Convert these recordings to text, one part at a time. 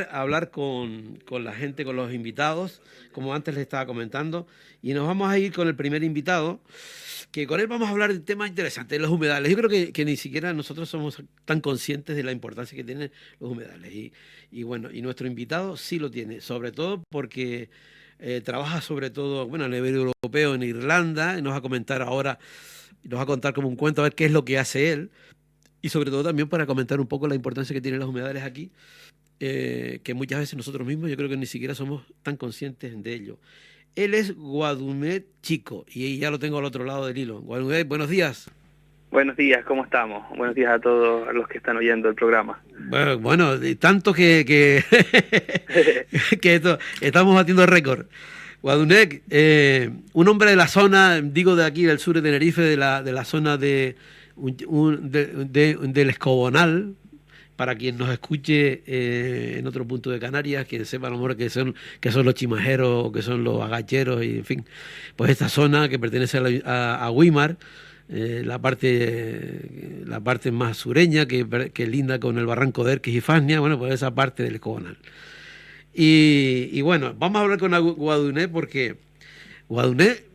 a hablar con la gente, con los invitados, como antes les estaba comentando, y nos vamos a ir con el primer invitado, que con él vamos a hablar de temas interesantes, de los humedales. Yo creo que ni siquiera nosotros somos tan conscientes de la importancia que tienen los humedales. Y bueno, y nuestro invitado sí lo tiene, sobre todo porque trabaja sobre todo, bueno, a nivel europeo en Irlanda, y nos va a comentar ahora, nos va a contar como un cuento a ver qué es lo que hace él, y sobre todo también para comentar un poco la importancia que tienen los humedales aquí, que muchas veces nosotros mismos yo creo que ni siquiera somos tan conscientes de ello. Él es Guadumet Chico y ya lo tengo al otro lado del hilo. Guadumet, buenos días. Buenos días, ¿cómo estamos? Buenos días a todos los que están oyendo el programa. Bueno, tanto que, que estamos batiendo récord. Guadumet, un hombre de la zona, digo de aquí del sur de Tenerife, de la zona del Escobonal, para quien nos escuche en otro punto de Canarias, que sepa a lo mejor que son los chimajeros, que son los agacheros, y en fin, pues esta zona que pertenece a Güímar, la parte más sureña, que linda con el barranco de Erques y Fasnia, bueno, pues esa parte del Escobonal. Y bueno, vamos a hablar con Guadumet porque Guadumet,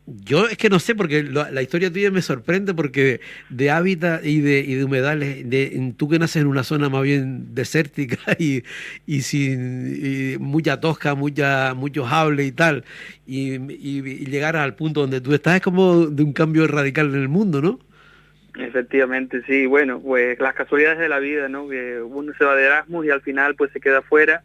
yo es que no sé, porque la historia tuya me sorprende porque de hábitat y de humedales, tú que naces en una zona más bien desértica y sin mucha tosca, mucho sable y tal, y llegar al punto donde tú estás es como de un cambio radical en el mundo, ¿no? Efectivamente, sí, bueno, pues las casualidades de la vida, ¿no? Que uno se va de Erasmus y al final pues se queda fuera.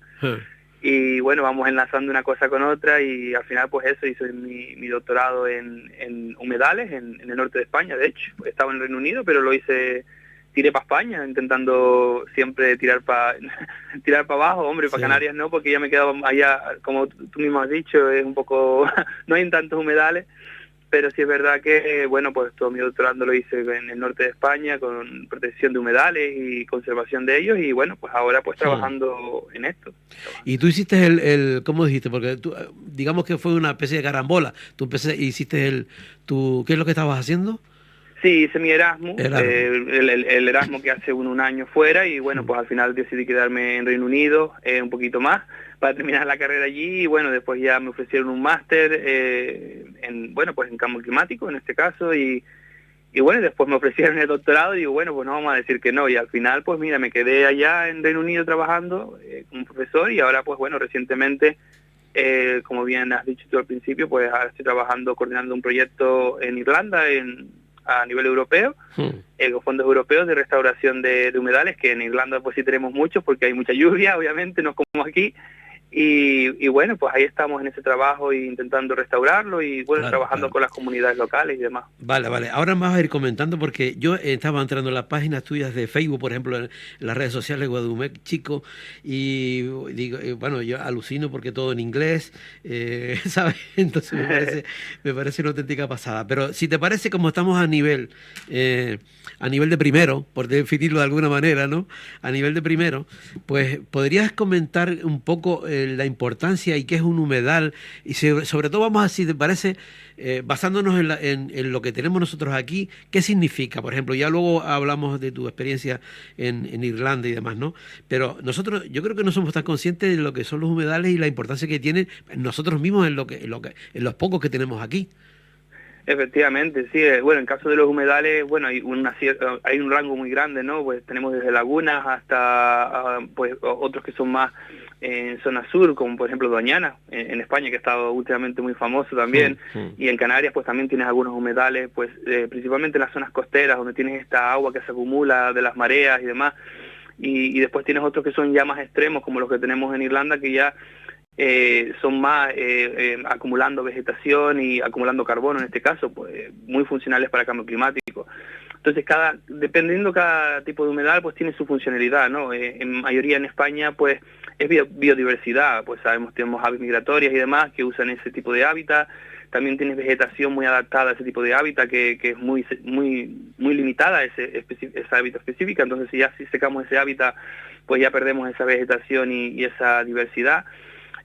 Y bueno, vamos enlazando una cosa con otra y al final pues eso, hice mi doctorado en humedales en el norte de España. De hecho, estaba en el Reino Unido, pero tiré para España, intentando siempre tirar para tirar para abajo, hombre, para Canarias no, porque ya me quedaba allá, como tú mismo has dicho, es un poco, no hay tantos humedales. Pero sí es verdad que, bueno, pues todo mi doctorado lo hice en el norte de España con protección de humedales y conservación de ellos y, bueno, pues ahora pues trabajando en esto. Y tú hiciste ¿cómo dijiste? Porque tú, digamos que fue una especie de carambola. Hiciste ¿qué es lo que estabas haciendo? Sí, hice mi Erasmus, el Erasmus que hace un año fuera y bueno, pues al final decidí quedarme en Reino Unido un poquito más para terminar la carrera allí y bueno, después ya me ofrecieron un máster pues en cambio climático en este caso y bueno, después me ofrecieron el doctorado y digo, bueno, pues no vamos a decir que no y al final pues mira, me quedé allá en Reino Unido trabajando como profesor y ahora pues bueno, recientemente como bien has dicho tú al principio, pues ahora estoy trabajando, coordinando un proyecto en Irlanda, a nivel europeo, con fondos europeos de restauración de humedales, que en Irlanda pues sí tenemos muchos porque hay mucha lluvia, obviamente, no como aquí, y bueno, pues ahí estamos en ese trabajo intentando restaurarlo y bueno, trabajando con las comunidades locales y demás. Vale. Ahora me vas a ir comentando porque yo estaba entrando en las páginas tuyas de Facebook, por ejemplo, en las redes sociales de Guadumet Chico, y digo, bueno, yo alucino porque todo en inglés, ¿sabes? Entonces me parece una auténtica pasada. Pero si te parece, como estamos a nivel de primero, por definirlo de alguna manera, ¿no? A nivel de primero, pues podrías comentar un poco la importancia y qué es un humedal y sobre todo vamos a, si te parece, basándonos en lo que tenemos nosotros aquí, ¿qué significa? Por ejemplo, ya luego hablamos de tu experiencia en Irlanda y demás, ¿no? Pero nosotros, yo creo que no somos tan conscientes de lo que son los humedales y la importancia que tienen nosotros mismos en los pocos que tenemos aquí. Efectivamente, sí. Bueno, en caso de los humedales, bueno, hay un rango muy grande, ¿no? Pues tenemos desde lagunas hasta pues otros que son más en zona sur, como por ejemplo Doñana, en España, que ha estado últimamente muy famoso también, y en Canarias pues también tienes algunos humedales, pues principalmente en las zonas costeras, donde tienes esta agua que se acumula de las mareas y demás, y después tienes otros que son ya más extremos, como los que tenemos en Irlanda, que ya son más acumulando vegetación y acumulando carbono en este caso, pues muy funcionales para el cambio climático. Entonces dependiendo cada tipo de humedal pues tiene su funcionalidad, ¿no? En mayoría en España pues es biodiversidad, pues tenemos aves migratorias y demás que usan ese tipo de hábitat. También tienes vegetación muy adaptada a ese tipo de hábitat que es muy limitada a esa hábitat específica. Entonces si secamos ese hábitat pues ya perdemos esa vegetación y esa diversidad.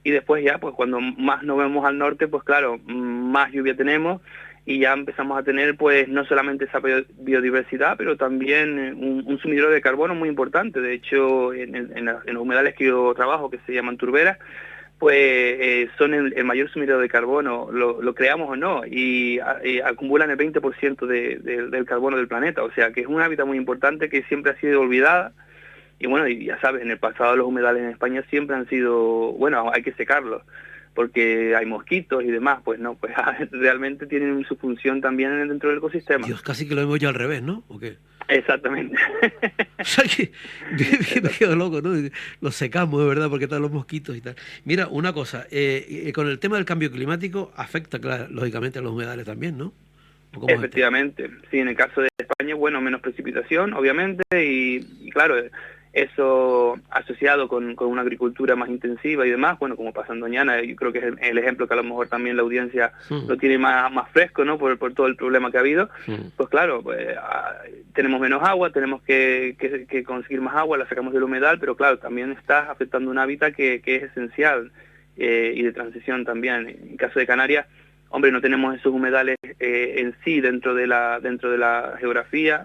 Y después ya, pues cuando más nos vemos al norte, pues claro, más lluvia tenemos y ya empezamos a tener pues no solamente esa biodiversidad, pero también un sumidero de carbono muy importante. De hecho, en los humedales que yo trabajo, que se llaman turberas, pues son el mayor sumidero de carbono, lo creamos o no, y acumulan el 20% del carbono del planeta. O sea que es un hábitat muy importante que siempre ha sido olvidada. Y bueno, y ya sabes, en el pasado los humedales en España siempre han sido, bueno, hay que secarlos porque hay mosquitos y demás. Pues no, pues realmente tienen su función también dentro del ecosistema. Dios, casi que lo hemos hecho al revés, ¿no? ¿O qué? Exactamente. O sea que me quedo loco, ¿no? Los secamos, de verdad, porque están los mosquitos y tal. Mira, una cosa, con el tema del cambio climático afecta, claro, lógicamente a los humedales también, ¿no? Efectivamente, sí, en el caso de España, bueno, menos precipitación, obviamente, y claro, eso asociado con una agricultura más intensiva y demás, bueno, como pasa en Doñana, yo creo que es el ejemplo que a lo mejor también la audiencia lo tiene más fresco, ¿no? Por todo el problema que ha habido. Pues claro, pues, tenemos menos agua, tenemos que conseguir más agua, la sacamos del humedal, pero claro, también está afectando un hábitat que es esencial y de transición también. En el caso de Canarias, hombre, no tenemos esos humedales en sí dentro de la geografía,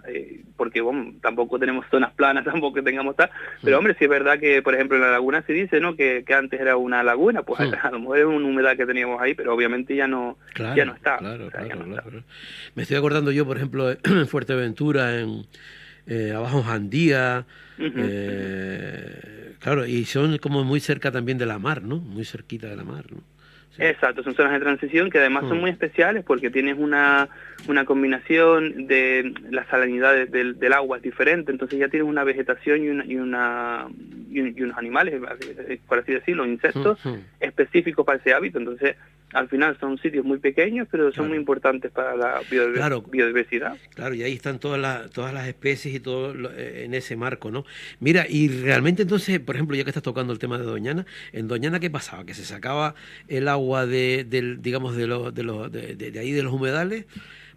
porque bueno, tampoco tenemos zonas planas, tampoco tengamos tal, pero hombre, sí es verdad que, por ejemplo, en la laguna se dice, ¿no?, que antes era una laguna, pues a lo mejor es un humedal que teníamos ahí, pero obviamente ya no está. Claro. Me estoy acordando yo, por ejemplo, en Fuerteventura, abajo en Jandía, claro, y son como muy cerca también de la mar, ¿no? Muy cerquita de la mar, ¿no? Sí. Exacto, son zonas de transición que además son muy especiales porque tienes una combinación de la salinidad del agua es diferente, entonces ya tienes una vegetación y unos animales, por así decirlo, insectos específicos para ese hábitat. Entonces al final son sitios muy pequeños, pero son muy importantes para la biodiversidad. Claro, y ahí están todas las especies y todo en ese marco, ¿no? Mira, y realmente entonces, por ejemplo, ya que estás tocando el tema de Doñana, ¿en Doñana qué pasaba? Que se sacaba el agua de ahí de los humedales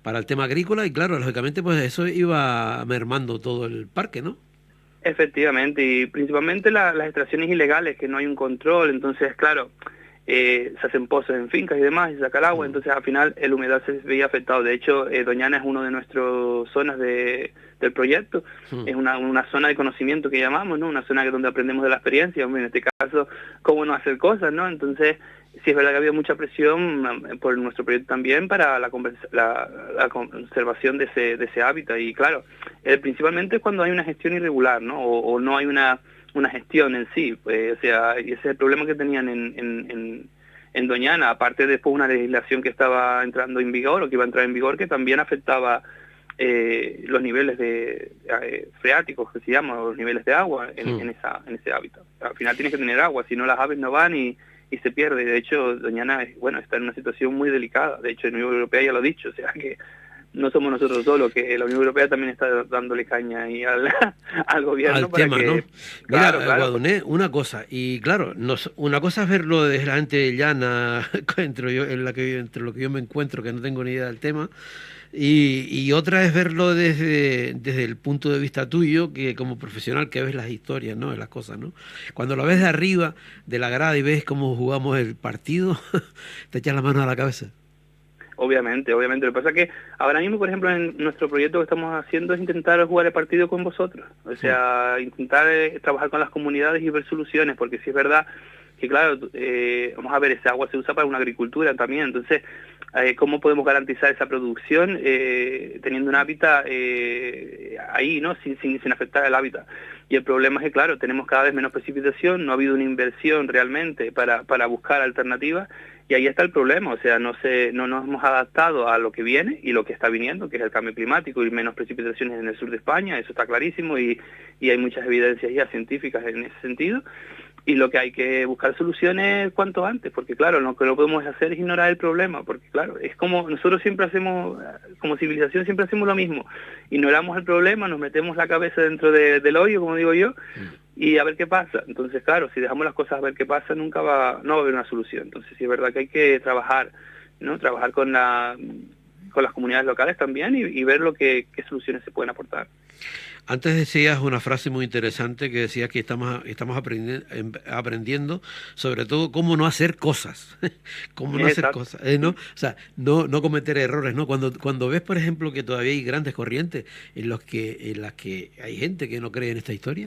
para el tema agrícola y claro, lógicamente pues eso iba mermando todo el parque, ¿no? Efectivamente, y principalmente las extracciones ilegales, que no hay un control, entonces claro, se hacen pozos en fincas y demás y se saca el agua, entonces al final el humedal se veía afectado. De hecho, Doñana es una de nuestras zonas del proyecto, es una zona de conocimiento que llamamos, ¿no? Una zona donde aprendemos de la experiencia, en este caso, cómo no hacer cosas, ¿no? Entonces, sí es verdad que había mucha presión por nuestro proyecto también para la conservación de ese hábitat, y claro, principalmente cuando hay una gestión irregular, ¿no? O no hay una gestión en sí, pues, o sea, y ese es el problema que tenían en Doñana, aparte después una legislación que estaba entrando en vigor o que iba a entrar en vigor, que también afectaba los niveles freáticos, que se llaman, los niveles de agua en ese hábitat. Al final tienes que tener agua, si no las aves no van y se pierde. De hecho, Doñana, bueno, está en una situación muy delicada. De hecho, la Unión Europea ya lo ha dicho, o sea que no somos nosotros solos, que la Unión Europea también está dándole caña ahí al gobierno. Al para tema, que, ¿no? claro, Mira, Guadoné, una cosa, y claro, una cosa es verlo desde la gente llana, entre lo que yo me encuentro, que no tengo ni idea del tema, y otra es verlo desde el punto de vista tuyo, que como profesional que ves las historias, ¿no?, de las cosas, ¿no? Cuando lo ves de arriba, de la grada, y ves cómo jugamos el partido, te echas la mano a la cabeza. Obviamente. Lo que pasa es que ahora mismo, por ejemplo, en nuestro proyecto que estamos haciendo es intentar jugar el partido con vosotros. O sea, intentar trabajar con las comunidades y ver soluciones, porque sí es verdad que, claro, vamos a ver, ese agua se usa para una agricultura también. Entonces, ¿cómo podemos garantizar esa producción teniendo un hábitat ahí, ¿no?, sin afectar el hábitat? Y el problema es que, claro, tenemos cada vez menos precipitación, no ha habido una inversión realmente para buscar alternativas, y ahí está el problema. O sea, no nos hemos adaptado a lo que viene y lo que está viniendo, que es el cambio climático y menos precipitaciones en el sur de España, eso está clarísimo, y hay muchas evidencias ya científicas en ese sentido. Y lo que hay que buscar soluciones cuanto antes, porque claro, lo que no podemos hacer es ignorar el problema, porque claro, es como nosotros siempre hacemos, como civilización siempre hacemos lo mismo, ignoramos el problema, nos metemos la cabeza dentro del hoyo, como digo yo, y a ver qué pasa. Entonces claro, si dejamos las cosas a ver qué pasa, no va a haber una solución. Entonces sí es verdad que hay que trabajar, ¿no? Trabajar con con las comunidades locales también y ver qué soluciones se pueden aportar. Antes decías una frase muy interesante que decía que estamos aprendiendo sobre todo cómo no hacer cosas, cómo no hacer cosas, ¿no? O sea, no cometer errores, ¿no? Cuando ves, por ejemplo, que todavía hay grandes corrientes en las que hay gente que no cree en esta historia,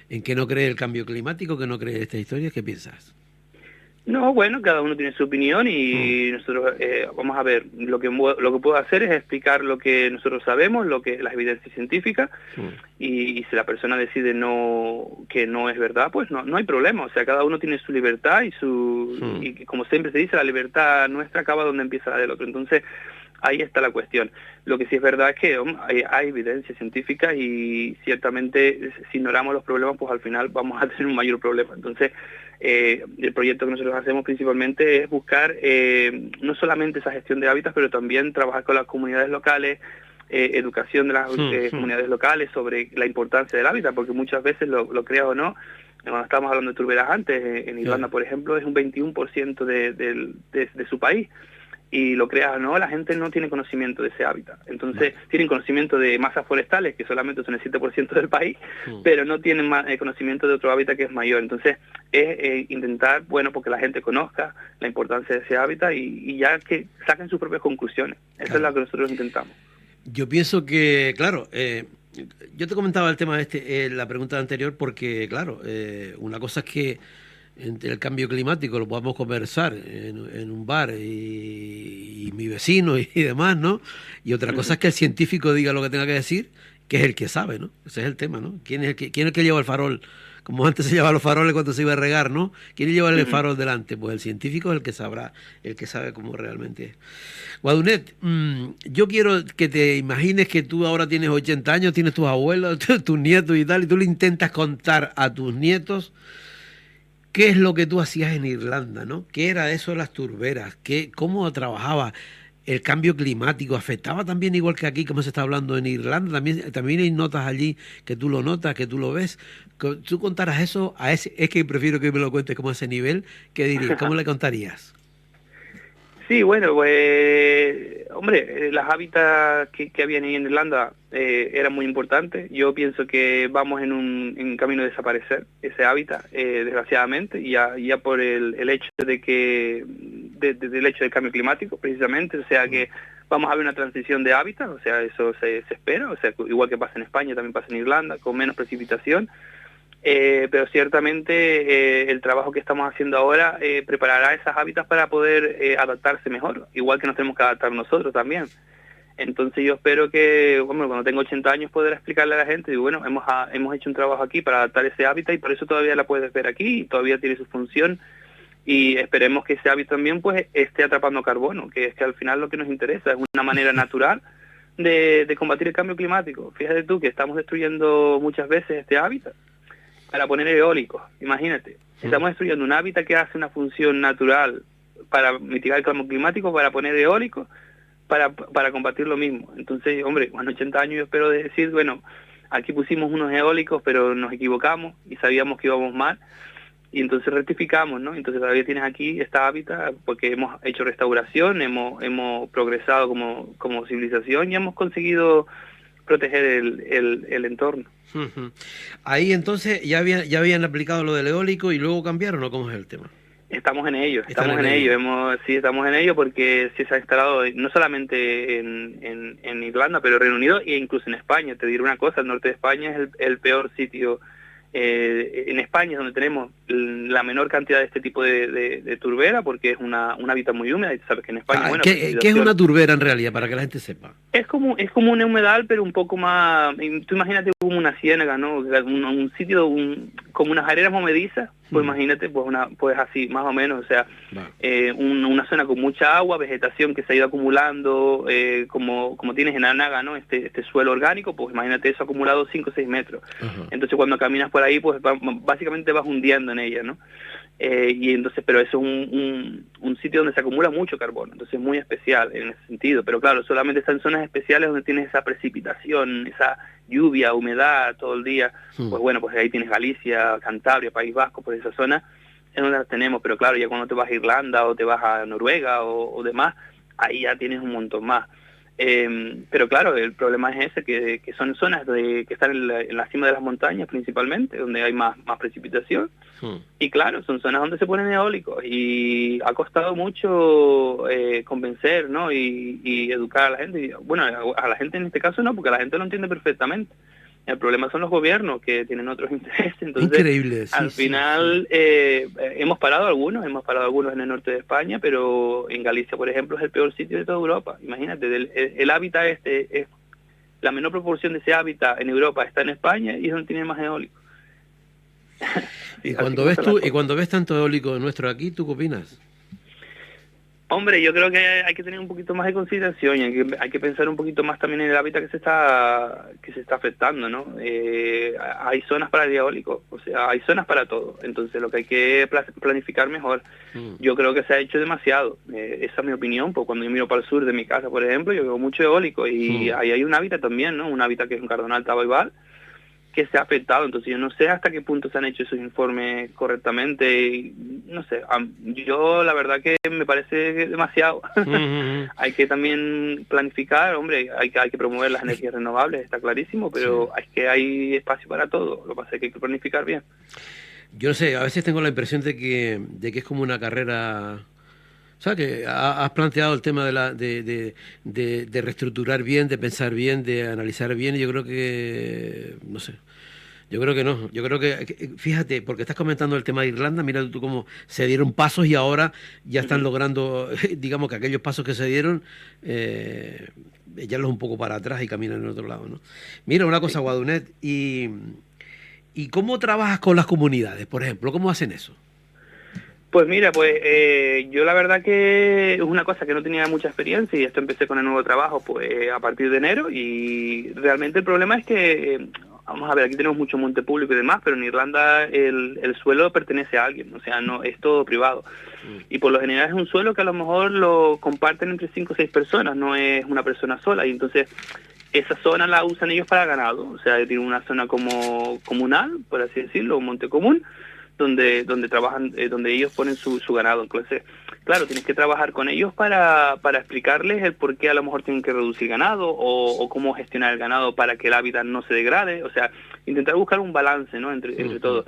en que no cree el cambio climático, que no cree en esta historia, ¿qué piensas? No, bueno, cada uno tiene su opinión y nosotros vamos a ver, lo que puedo hacer es explicar lo que nosotros sabemos, las evidencias científicas y si la persona decide que no es verdad, pues no hay problema, o sea, cada uno tiene su libertad y como siempre se dice, la libertad nuestra acaba donde empieza la del otro, entonces ahí está la cuestión. Lo que sí es verdad es que hay evidencia científica y ciertamente si ignoramos los problemas, pues al final vamos a tener un mayor problema. Entonces, el proyecto que nosotros hacemos principalmente es buscar no solamente esa gestión de hábitats, pero también trabajar con las comunidades locales, educación de las comunidades locales sobre la importancia del hábitat, porque muchas veces, lo creas o no, cuando estábamos hablando de turberas antes, en Irlanda, por ejemplo, es un 21% de su país. Y lo creas o no, la gente no tiene conocimiento de ese hábitat. Entonces, tienen conocimiento de masas forestales, que solamente son el 7% del país, pero no tienen conocimiento de otro hábitat que es mayor. Entonces, es intentar, bueno, porque la gente conozca la importancia de ese hábitat y ya que saquen sus propias conclusiones. Eso es lo que nosotros intentamos. Yo pienso que, claro, yo te comentaba el tema la pregunta anterior, porque, claro, una cosa es que entre el cambio climático lo podamos conversar en un bar y mi vecino y demás, ¿no? Y otra cosa es que el científico diga lo que tenga que decir, que es el que sabe, ¿no? Ese es el tema, ¿no? ¿Quién es el que lleva el farol? Como antes se llevaban los faroles cuando se iba a regar, ¿no? ¿Quién lleva el farol delante? Pues el científico es el que sabrá, el que sabe cómo realmente es. Guadunet, yo quiero que te imagines que tú ahora tienes 80 años, tienes tus abuelos, tus nietos y tal, y tú le intentas contar a tus nietos qué es lo que tú hacías en Irlanda, ¿no? ¿Qué era eso de las turberas? ¿Cómo trabajaba el cambio climático? ¿Afectaba también igual que aquí, como se está hablando en Irlanda? También hay notas allí que tú lo notas, que tú lo ves. ¿Tú contaras eso a ese? Es que prefiero que me lo cuentes como a ese nivel. ¿Qué dirías? ¿Cómo le contarías? Sí, bueno, pues, hombre, las hábitats que habían ahí en Irlanda eran muy importantes. Yo pienso que vamos en camino de desaparecer ese hábitat, desgraciadamente, y ya por el hecho del hecho del cambio climático, precisamente, o sea que vamos a ver una transición de hábitat, o sea, eso se espera, o sea, igual que pasa en España, también pasa en Irlanda, con menos precipitación. Pero ciertamente el trabajo que estamos haciendo ahora preparará esas hábitats para poder adaptarse mejor, igual que nos tenemos que adaptar nosotros también. Entonces yo espero que, bueno, cuando tengo 80 años poder explicarle a la gente, y bueno, hemos hecho un trabajo aquí para adaptar ese hábitat y por eso todavía la puedes ver aquí y todavía tiene su función y esperemos que ese hábitat también pues esté atrapando carbono, que es que al final lo que nos interesa es una manera natural de combatir el cambio climático. Fíjate tú que estamos destruyendo muchas veces este hábitat para poner eólicos, imagínate. Estamos destruyendo un hábitat que hace una función natural para mitigar el cambio climático, para poner eólicos, para combatir lo mismo. Entonces, hombre, con 80 años yo espero decir, bueno, aquí pusimos unos eólicos, pero nos equivocamos y sabíamos que íbamos mal, y entonces rectificamos, ¿no? Entonces todavía tienes aquí esta hábitat porque hemos hecho restauración, hemos progresado como civilización y hemos conseguido proteger el entorno. Ahí entonces ya habían aplicado lo del eólico y luego cambiaron, ¿o cómo es el tema? Estamos en ello, estamos en ello porque sí se ha instalado no solamente en Irlanda, pero Reino Unido e incluso en España. Te diré una cosa, el norte de España es el peor sitio. En España es donde tenemos la menor cantidad de este tipo de turbera porque es un hábitat muy húmedo y sabes que en España... bueno, ¿Qué es una turbera en realidad, para que la gente sepa? Es como un humedal, pero un poco más... Tú imagínate como una ciénaga, ¿no? Un sitio, como unas arenas movedizas, pues imagínate, pues así, más o menos, o sea, una zona con mucha agua, vegetación que se ha ido acumulando, como tienes en Anaga, ¿no? Este suelo orgánico, pues imagínate eso acumulado 5 o 6 metros. Entonces cuando caminas por ahí, pues básicamente vas hundiendo en ella, ¿no? Y entonces, pero eso es un sitio donde se acumula mucho carbono, entonces es muy especial en ese sentido, pero claro, solamente está en zonas especiales donde tienes esa precipitación, esa lluvia, humedad todo el día, pues bueno, pues ahí tienes Galicia, Cantabria, País Vasco, por esa zona es donde las tenemos, pero claro, ya cuando te vas a Irlanda o te vas a Noruega o demás, ahí ya tienes un montón más. Pero claro, el problema es ese, que son zonas que están en la cima de las montañas principalmente, donde hay más precipitación. Y claro, son zonas donde se ponen eólicos y ha costado mucho convencer, ¿no? Y educar a la gente. Bueno, a la gente en este caso no, porque la gente lo entiende perfectamente. El problema son los gobiernos que tienen otros intereses. Entonces, increíble. Sí, al final hemos parado algunos en el norte de España, pero en Galicia, por ejemplo, es el peor sitio de toda Europa. Imagínate, el hábitat es la menor proporción de ese hábitat en Europa está en España y es donde tiene más eólico. Y cuando ves tanto eólico nuestro aquí, ¿tú qué opinas? Hombre, yo creo que hay que tener un poquito más de consideración y hay que pensar un poquito más también en el hábitat que se está afectando, ¿no? Hay zonas para el eólico, o sea, hay zonas para todo. Entonces, lo que hay que planificar mejor. Yo creo que se ha hecho demasiado. Esa es mi opinión, porque cuando yo miro para el sur de mi casa, por ejemplo, yo veo mucho eólico y ahí hay un hábitat también, ¿no? Un hábitat que es un cardonal tabaibal, que se ha afectado. Entonces yo no sé hasta qué punto se han hecho esos informes correctamente y, no sé, yo la verdad que me parece demasiado. Hay que también planificar, hombre, hay que promover las energías renovables, está clarísimo, pero es que hay espacio para todo, lo que pasa es que hay que planificar bien. Yo no sé, a veces tengo la impresión de que es como una carrera. O sea, que has planteado el tema de reestructurar bien, de pensar bien, de analizar bien, y yo creo que, no sé, yo creo que no. Yo creo que, fíjate, porque estás comentando el tema de Irlanda, mira tú cómo se dieron pasos y ahora ya están logrando, digamos que aquellos pasos que se dieron, echarlos un poco para atrás y caminar en otro lado, ¿no? Mira, una cosa, Guadunet, ¿y cómo trabajas con las comunidades, por ejemplo? ¿Cómo hacen eso? Pues mira, yo la verdad que es una cosa que no tenía mucha experiencia y esto empecé con el nuevo trabajo pues a partir de enero y realmente el problema es que, vamos a ver, aquí tenemos mucho monte público y demás, pero en Irlanda el suelo pertenece a alguien, o sea, no es todo privado. Y por lo general es un suelo que a lo mejor lo comparten entre 5 o 6 personas, no es una persona sola y entonces esa zona la usan ellos para ganado, o sea, tienen una zona como comunal, por así decirlo, un monte común, donde trabajan, donde ellos ponen su ganado. Entonces, claro, tienes que trabajar con ellos para explicarles el por qué a lo mejor tienen que reducir ganado o cómo gestionar el ganado para que el hábitat no se degrade, o sea, intentar buscar un balance, ¿no? entre todo.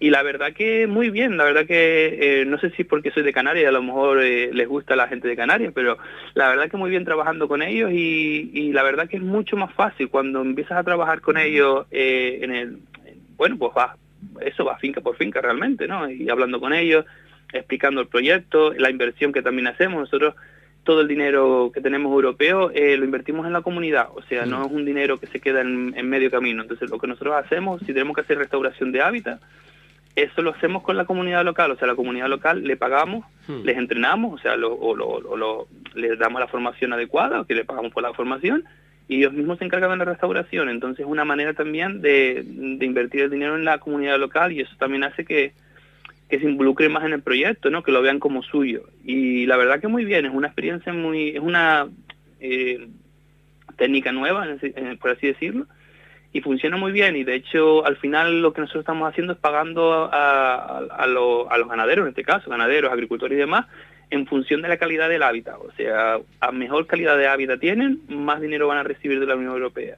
Y la verdad que muy bien, la verdad que no sé si es porque soy de Canarias, a lo mejor les gusta a la gente de Canarias, pero la verdad que muy bien trabajando con ellos y la verdad que es mucho más fácil cuando empiezas a trabajar con ellos bueno, pues va finca por finca realmente, ¿no? Y hablando con ellos, explicando el proyecto, la inversión que también hacemos. Nosotros todo el dinero que tenemos europeo lo invertimos en la comunidad, o sea, no es un dinero que se queda en medio camino. Entonces lo que nosotros hacemos, si tenemos que hacer restauración de hábitat, eso lo hacemos con la comunidad local, o sea, la comunidad local le pagamos, les entrenamos, o sea, les damos la formación adecuada, o que le pagamos por la formación, y ellos mismos se encargan de la restauración. Entonces es una manera también de invertir el dinero en la comunidad local y eso también hace que se involucren más en el proyecto, ¿no? Que lo vean como suyo. Y la verdad que muy bien, es una experiencia es una técnica nueva, por así decirlo, y funciona muy bien. Y de hecho, al final lo que nosotros estamos haciendo es pagando a los ganaderos, en este caso, ganaderos, agricultores y demás, en función de la calidad del hábitat. O sea, a mejor calidad de hábitat tienen, más dinero van a recibir de la Unión Europea.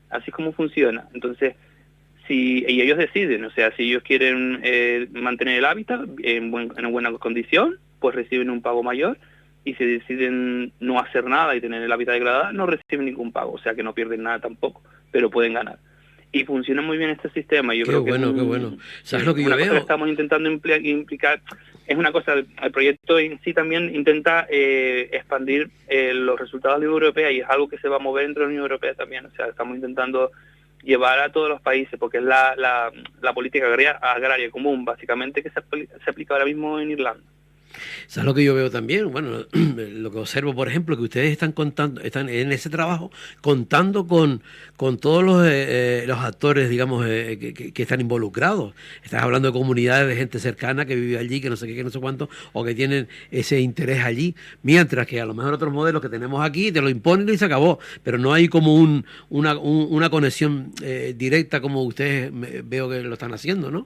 Así es como funciona. Entonces, y ellos deciden, o sea, si ellos quieren mantener el hábitat en buena condición, pues reciben un pago mayor, y si deciden no hacer nada y tener el hábitat degradado, no reciben ningún pago, o sea que no pierden nada tampoco, pero pueden ganar. Y funciona muy bien este sistema. Yo creo que qué bueno. ¿Sabes lo que yo veo? Que estamos intentando implicar, es una cosa, el proyecto en sí también intenta expandir los resultados de la Unión Europea y es algo que se va a mover dentro de la Unión Europea también, o sea, estamos intentando llevar a todos los países, porque es la política agraria común, básicamente, que se aplica ahora mismo en Irlanda. ¿Sabes lo que yo veo también? Bueno, lo que observo, por ejemplo, que ustedes están en ese trabajo contando con todos los actores, digamos, que están involucrados. Estás hablando de comunidades de gente cercana que vive allí, que no sé qué, que no sé cuánto, o que tienen ese interés allí, mientras que a lo mejor otros modelos que tenemos aquí te lo imponen y se acabó, pero no hay como una conexión directa como ustedes veo que lo están haciendo, ¿no?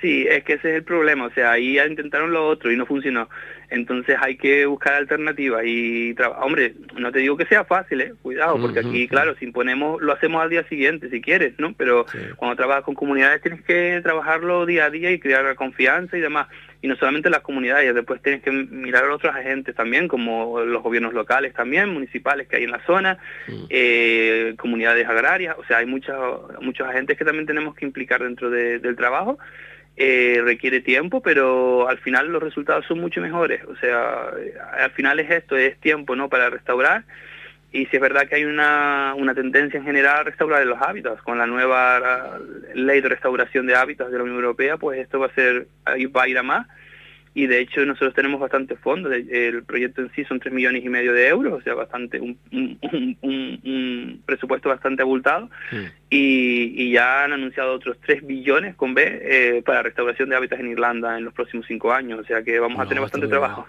Sí, es que ese es el problema, o sea, ahí ya intentaron lo otro y no funcionó, entonces hay que buscar alternativas y, hombre, no te digo que sea fácil, cuidado, porque aquí, claro, si imponemos, lo hacemos al día siguiente si quieres, ¿no? Pero Sí. cuando trabajas con comunidades tienes que trabajarlo día a día y crear la confianza y demás, y no solamente las comunidades, después tienes que mirar a otros agentes también, como los gobiernos locales también, municipales que hay en la zona, comunidades agrarias, o sea, hay muchos agentes que también tenemos que implicar dentro del trabajo. Requiere tiempo, pero al final los resultados son mucho mejores, o sea, al final es esto, es tiempo, ¿no?, para restaurar, y si es verdad que hay una tendencia en general a restaurar los hábitats, con la nueva ley de restauración de hábitats de la Unión Europea, pues esto va a ir a más, y de hecho nosotros tenemos bastantes fondos, el proyecto en sí son 3,5 millones de euros, o sea, bastante un presupuesto bastante abultado, y ya han anunciado otros 3 billones con B para restauración de hábitats en Irlanda en los próximos 5 años, o sea que vamos a tener bastante trabajo.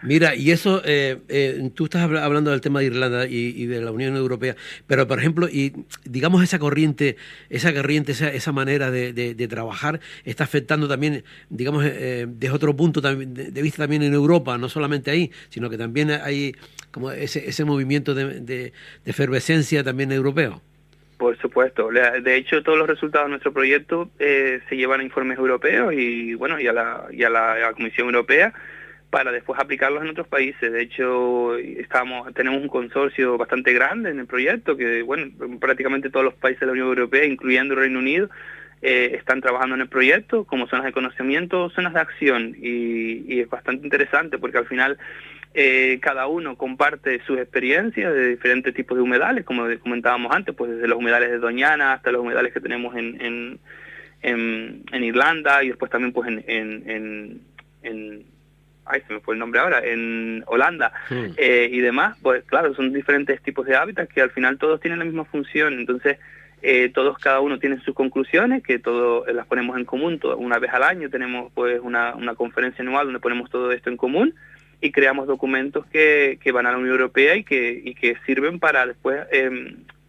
Mira, y eso, tú estás hablando del tema de Irlanda y de la Unión Europea, pero por ejemplo, y digamos esa corriente, esa manera de trabajar está afectando también, digamos, desde otro punto de vista también en Europa, no solamente ahí, sino que también hay como ese movimiento de efervescencia también europeo. Por supuesto. De hecho, todos los resultados de nuestro proyecto se llevan a informes europeos y bueno, y a la Comisión Europea para después aplicarlos en otros países. De hecho, tenemos un consorcio bastante grande en el proyecto que, bueno, prácticamente todos los países de la Unión Europea, incluyendo el Reino Unido, están trabajando en el proyecto como zonas de conocimiento, zonas de acción, y es bastante interesante porque al final cada uno comparte sus experiencias de diferentes tipos de humedales, como comentábamos antes, pues desde los humedales de Doñana hasta los humedales que tenemos en Irlanda, y después también pues ay, se me fue el nombre ahora, en Holanda y demás. Pues claro, son diferentes tipos de hábitats que al final todos tienen la misma función, entonces cada uno tiene sus conclusiones, que todos las ponemos en común. Una vez al año tenemos pues una conferencia anual donde ponemos todo esto en común y creamos documentos que van a la Unión Europea y que sirven para después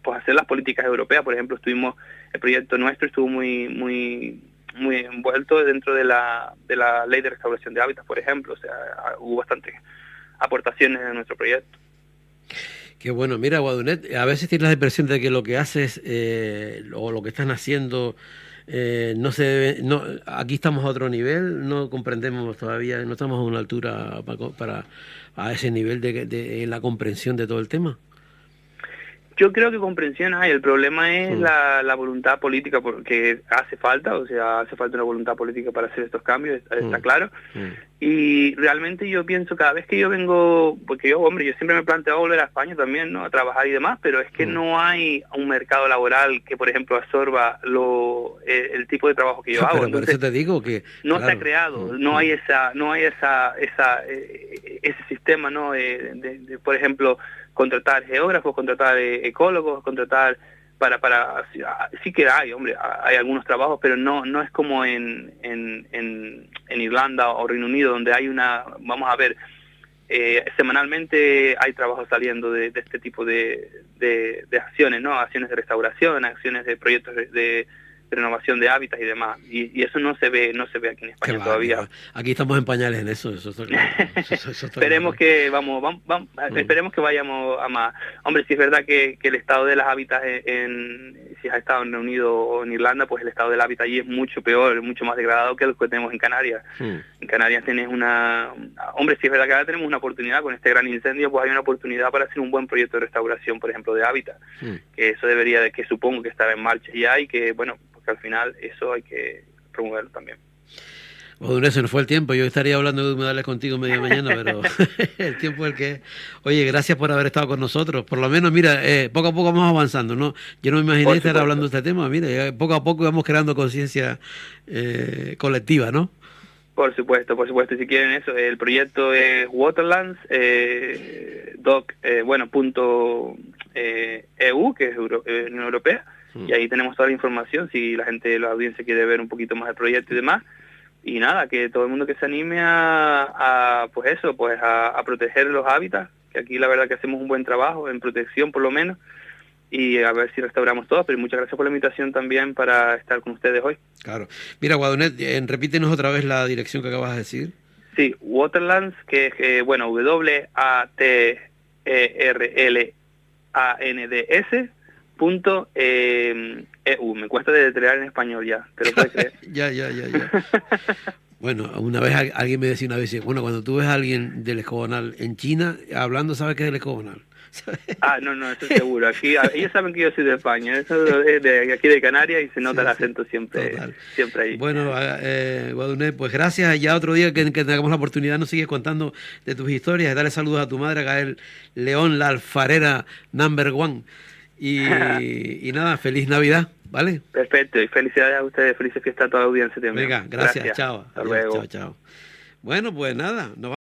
pues hacer las políticas europeas. Por ejemplo, el proyecto nuestro estuvo muy envuelto dentro de la ley de restauración de hábitats, por ejemplo, o sea, hubo bastantes aportaciones en nuestro proyecto. Qué bueno. Mira, Guadunet, a veces tienes la impresión de que lo que haces o lo que están haciendo no se debe, aquí estamos a otro nivel, no comprendemos todavía, no estamos a una altura a ese nivel de la comprensión de todo el tema. Yo creo que comprensión hay, el problema es la voluntad política, porque hace falta, o sea, hace falta una voluntad política para hacer estos cambios, está claro. Y realmente yo pienso, cada vez que yo vengo, porque yo siempre me he planteado volver a España también, ¿no?, a trabajar y demás, pero es que no hay un mercado laboral que, por ejemplo, absorba el tipo de trabajo que yo hago. Pero entonces, por eso te digo que no se ha creado, no hay ese sistema, ¿no?, de por ejemplo, contratar geógrafos, contratar ecólogos, contratar sí que hay, hay algunos trabajos, pero no es como en Irlanda o Reino Unido, donde hay vamos a ver, semanalmente hay trabajos saliendo de este tipo de acciones, ¿no?, acciones de restauración, acciones de proyectos de renovación de hábitats y demás, y eso no se ve aquí en España todavía. Aquí estamos en pañales en eso está claro. Esperemos que esperemos que vayamos a más. Hombre, si es verdad que el estado de las hábitats si has estado en Reino Unido o en Irlanda, pues el estado del hábitat allí es mucho peor, mucho más degradado que el que tenemos en Canarias. En Canarias tienes si es verdad que ahora tenemos una oportunidad con este gran incendio, pues hay una oportunidad para hacer un buen proyecto de restauración, por ejemplo, de hábitat, que eso debería que supongo que estará en marcha ya, y que bueno, porque al final eso hay que promoverlo también. Bueno, se nos fue el tiempo. Yo estaría hablando de humedales contigo media mañana, pero el tiempo es el que es. Oye, gracias por haber estado con nosotros. Por lo menos, mira, poco a poco vamos avanzando, ¿no? Yo no me imaginé estar hablando de este tema. Mira, poco a poco vamos creando conciencia colectiva, ¿no? Por supuesto. Si quieren eso, el proyecto es Waterlands, .eu, que es Unión Europea, y ahí tenemos toda la información, si la audiencia quiere ver un poquito más el proyecto y demás. Y nada, que todo el mundo que se anime a proteger los hábitats, que aquí la verdad que hacemos un buen trabajo en protección por lo menos, y a ver si restauramos todo. Pero muchas gracias por la invitación también para estar con ustedes hoy. Claro. Mira, Guadonet, repítenos otra vez la dirección que acabas de decir. Sí, Waterlands, que es, bueno, waterlands.eu. Me cuesta deletrear en español ya, te lo puedes creer. Ya. Bueno, una vez alguien me decía una vez, bueno, cuando tú ves a alguien del Escobonal en China hablando, sabes que es del Escobonal. No, eso seguro. Aquí ellos saben que yo soy de España, eso es de aquí de Canarias y se nota el acento siempre ahí. Bueno, Guadonet, pues gracias. Ya otro día que tengamos la oportunidad nos sigues contando de tus historias. Dale saludos a tu madre, a Gael León, la alfarera #1. Y nada, feliz Navidad, ¿vale? Perfecto, y felicidades a ustedes, felices fiestas a toda la audiencia también. Venga, gracias. Chao. Hasta luego. Chao. Bueno, pues nada, nos